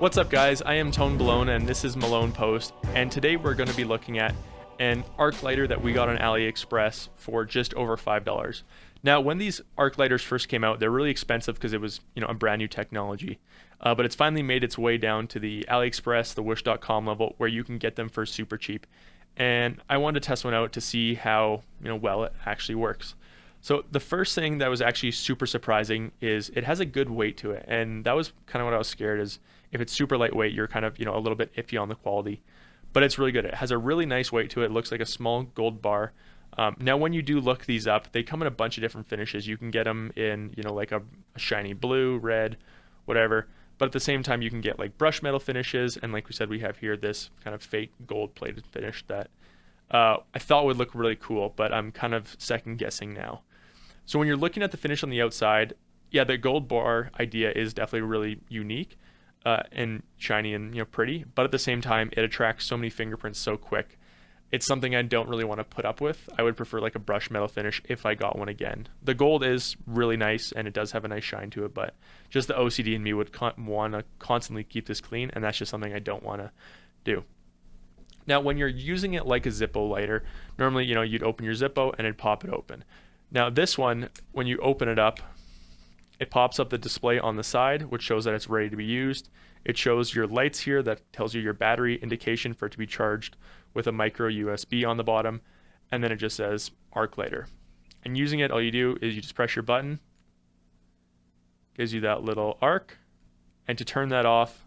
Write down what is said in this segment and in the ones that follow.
What's up guys, I am Balogne and this is Malone Post, and today we're going to be looking at an arc lighter that we got on AliExpress for just over $5. Now when these arc lighters first came out, they're really expensive because it was a brand new technology, but it's finally made its way down to the AliExpress, the wish.com level where you can get them for super cheap. And I wanted to test one out to see how well it actually works. So the first thing that was actually super surprising is it has a good weight to it, and that was kind of what I was scared is if it's super lightweight, you're kind of a little bit iffy on the quality, but it's really good. It has a really nice weight to it. It looks like a small gold bar. Now when you do look these up, they come in a bunch of different finishes. You can get them in like a shiny blue, red, whatever, but at the same time you can get like brush metal finishes, and like we said, we have here this kind of fake gold plated finish that I thought would look really cool, but I'm kind of second guessing now. So when you're looking at the finish on the outside, yeah, the gold bar idea is definitely really unique and shiny and pretty, but at the same time, it attracts so many fingerprints so quick. It's something I don't really want to put up with. I would prefer like a brush metal finish if I got one again. The gold is really nice and it does have a nice shine to it, but just the OCD in me would want to constantly keep this clean, and that's just something I don't want to do. Now, when you're using it like a Zippo lighter, normally you'd open your Zippo and it'd pop it open. Now this one, when you open it up, it pops up the display on the side, which shows that it's ready to be used. It shows your lights here that tells you your battery indication for it to be charged with a micro USB on the bottom, and then it just says arc lighter. And using it, all you do is you just press your button, gives you that little arc, and to turn that off,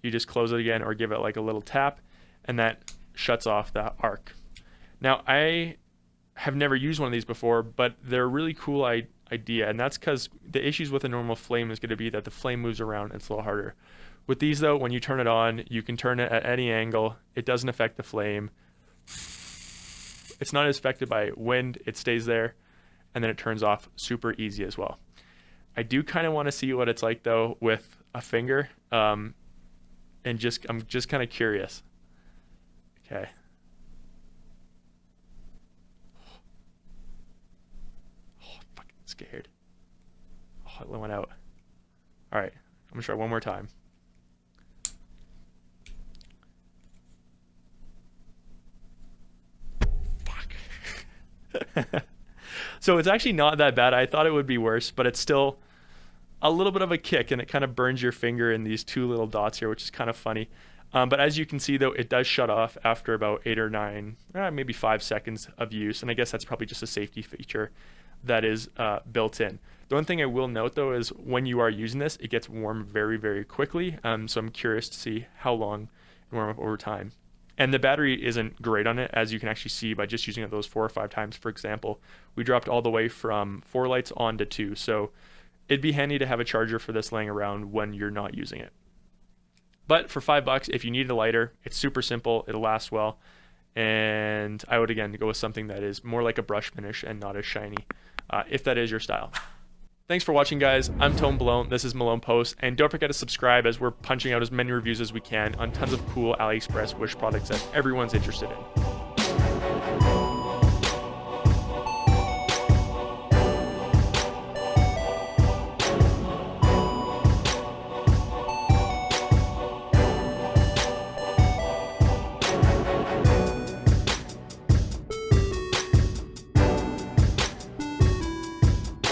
you just close it again or give it like a little tap, and that shuts off the arc. Now I have never used one of these before, but they're a really cool idea, and that's because the issues with a normal flame is going to be that the flame moves around and it's a little harder. With these though, when you turn it on, you can turn it at any angle. It doesn't affect the flame. It's not as affected by wind. It stays there, and then it turns off super easy as well. I do kind of want to see what it's like though with a finger, and I'm just kind of curious. Okay. Scared. Oh, it went out. All right, I'm gonna try one more time. Fuck. So it's actually not that bad. I thought it would be worse, but it's still a little bit of a kick, and it kind of burns your finger in these two little dots here, which is kind of funny. But as you can see though, it does shut off after about 8 or 9, maybe 5 seconds of use, and I guess that's probably just a safety feature that is built in. The one thing I will note though is when you are using this, it gets warm very, very quickly. So I'm curious to see how long it warm up over time. And the battery isn't great on it, as you can actually see by just using it those 4 or 5 times. For example, we dropped all the way from 4 lights on to 2. So it'd be handy to have a charger for this laying around when you're not using it. But for $5, if you need a lighter, it's super simple, it'll last well. And I would again go with something that is more like a brush finish and not as shiny, if that is your style. Thanks for watching guys. I'm Balogne, this is Malone Post, and don't forget to subscribe as we're punching out as many reviews as we can on tons of cool AliExpress Wish products that everyone's interested in.